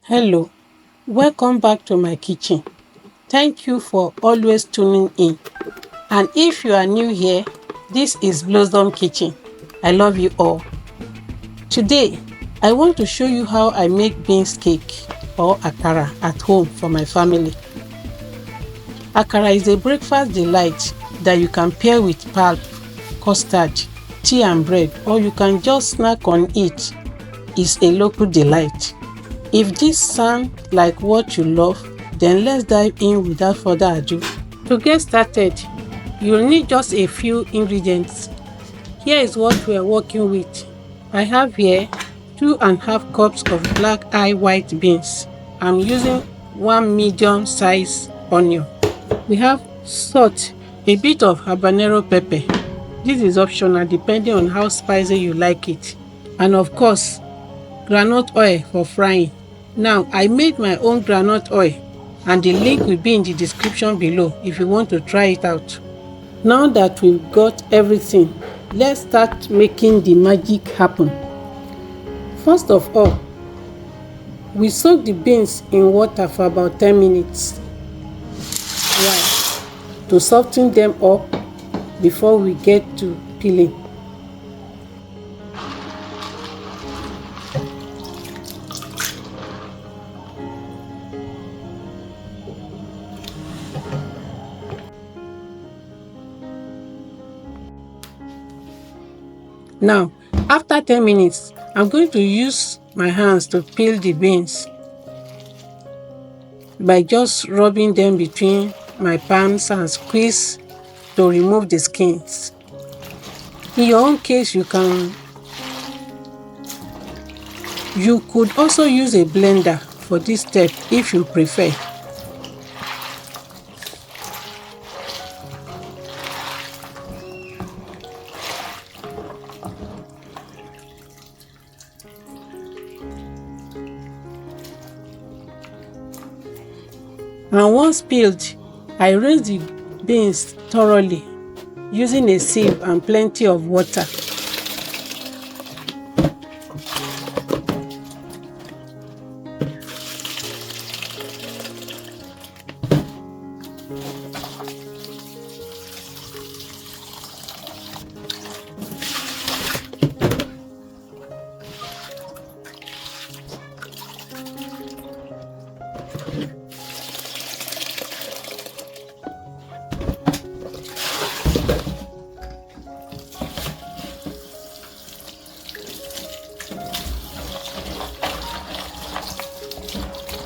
Hello, welcome back to my kitchen. Thank you for always tuning in. And if you are new here, this is Blossom Kitchen. I love you all. Today, I want to show you how I make beans cake or Akara at home for my family. Akara is a breakfast delight that you can pair with pap, custard, tea and bread, or you can just snack on it. It's a local delight. If this sounds like what you love, then let's dive in without further ado. To get started, you'll need just a few ingredients. Here is what we are working with. I have here 2.5 cups of black eye white beans. I'm using one medium size onion. We have salt, a bit of habanero pepper. This is optional depending on how spicy you like it. And of course, groundnut oil for frying. Now, I made my own groundnut oil and the link will be in the description below if you want to try it out. Now that we've got everything, let's start making the magic happen. First of all, we soak the beans in water for about 10 minutes. Why? To soften them up before we get to peeling. Now, after 10 minutes, I'm going to use my hands to peel the beans by just rubbing them between my palms and squeeze to remove the skins. In your own case, you could also use a blender for this step if you prefer. And once peeled, I rinse the beans thoroughly using a sieve and plenty of water.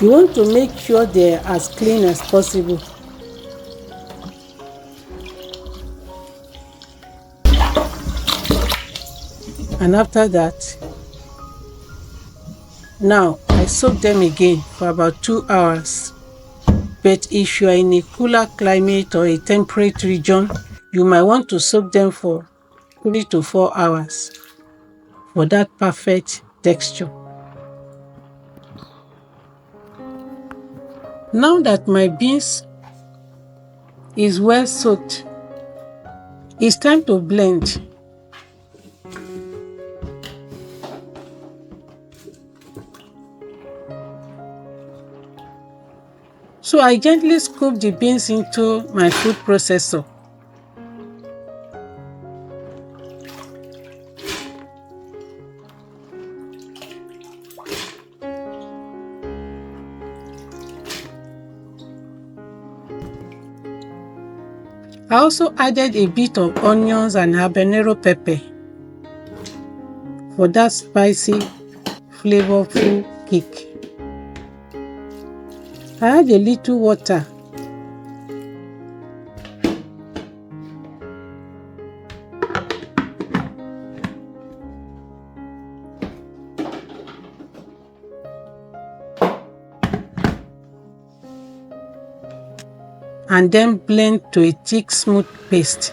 You want to make sure they are as clean as possible. And after that, now I soak them again for about 2 hours. But if you are in a cooler climate or a temperate region, you might want to soak them for 3 to 4 hours for that perfect texture. Now that my beans is well soaked, it's time to blend. So I gently scoop the beans into my food processor. I also added a bit of onions and habanero pepper for that spicy, flavorful kick. I add a little water and then blend to a thick, smooth paste.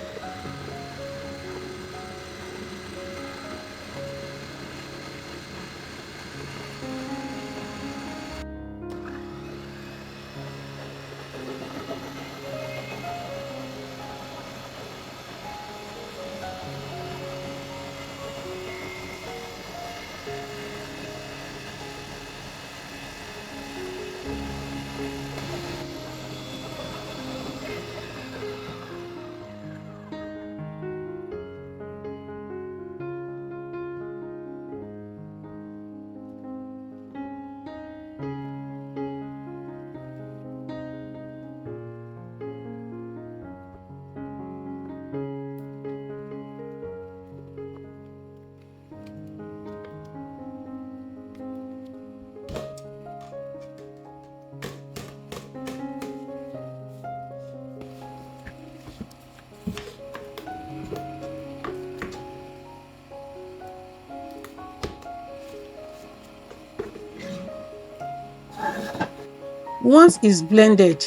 Once it's blended,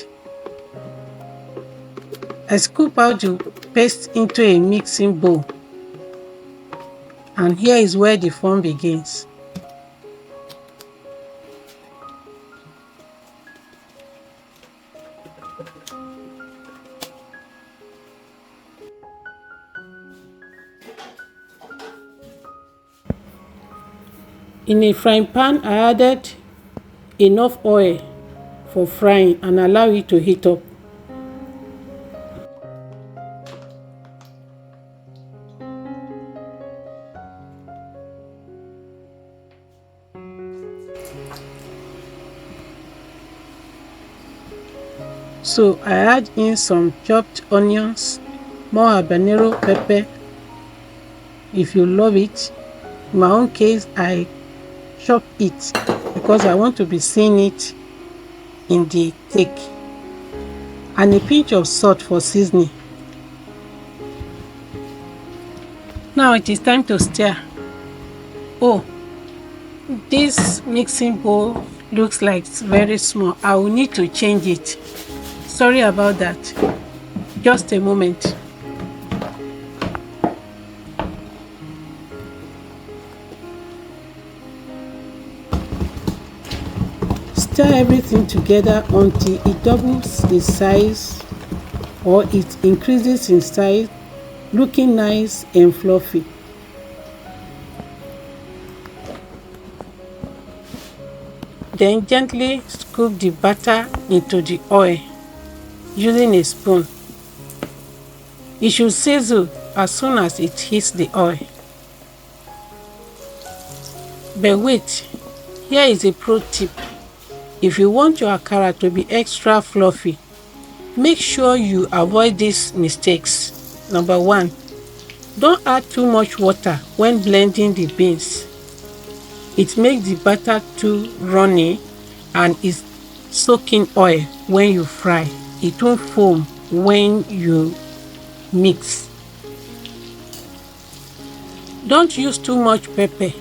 I scoop out the paste into a mixing bowl. And here is where the fun begins. In a frying pan, I added enough oil for frying and allow it to heat up. So I add in some chopped onions, more habanero pepper if you love it. In my own case, I chop it because I want to be seeing it in the cake. And a pinch of salt for seasoning. Now it is time to stir. Oh, this mixing bowl looks like it's very small. I will need to change it. Sorry about that. Just a moment. Stir everything together until it doubles in size or it increases in size, looking nice and fluffy. Then gently scoop the batter into the oil using a spoon. It should sizzle as soon as it hits the oil. But wait, here is a pro tip. If you want your akara to be extra fluffy, make sure you avoid these mistakes. Number 1, don't add too much water when blending the beans. It makes the batter too runny and is soaking oil when you fry. It won't foam when you mix. Don't use too much pepper,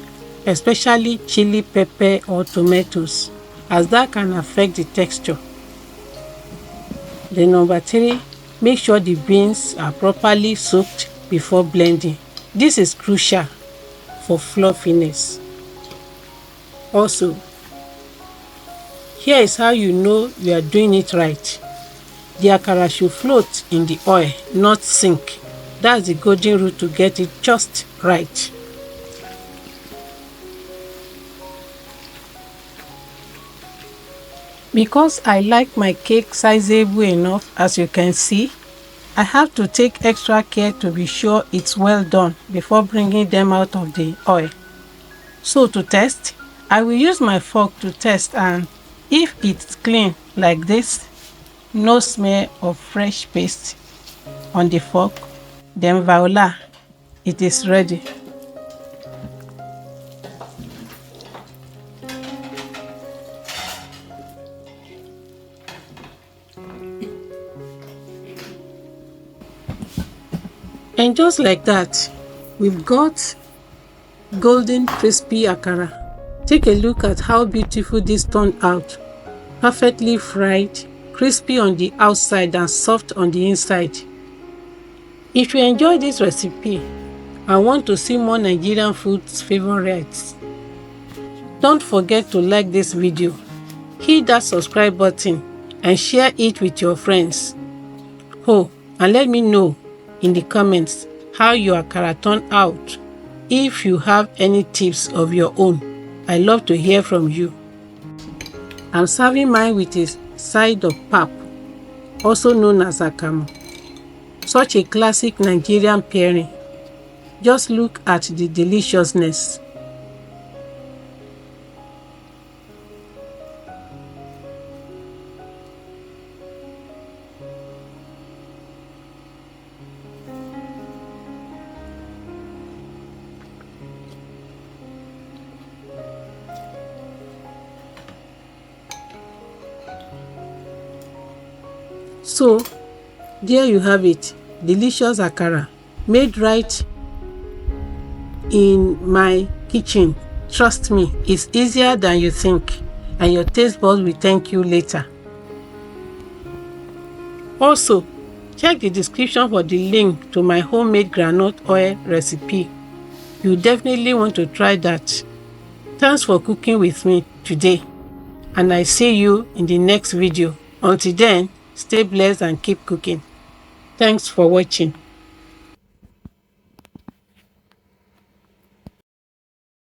especially chili pepper or tomatoes, as that can affect the texture. Then number 3, make sure the beans are properly soaked before blending. This is crucial for fluffiness. Also, here is how you know you are doing it right. The akara should float in the oil, not sink. That's the golden rule to get it just right. Because I like my cake sizable enough, as you can see, I have to take extra care to be sure it's well done before bringing them out of the oil. So to test, I will use my fork to test, and if it's clean like this, no smell of fresh paste on the fork, then voila, it is ready. And just like that, we've got golden crispy akara. Take a look at how beautiful this turned out. Perfectly fried, crispy on the outside and soft on the inside. If you enjoy this recipe and want to see more Nigerian food favorites, don't forget to like this video, hit that subscribe button and share it with your friends. Oh, and let me know in the comments how your akara turned out. If you have any tips of your own, I love to hear from you. I'm serving mine with a side of pap, also known as akamu. Such a classic Nigerian pairing. Just look at the deliciousness. So, there you have it, delicious akara, made right in my kitchen. Trust me, it's easier than you think, and your taste buds will thank you later. Also, check the description for the link to my homemade groundnut oil recipe. You definitely want to try that. Thanks for cooking with me today, and I see you in the next video. Until then, stay blessed and keep cooking. Thanks for watching.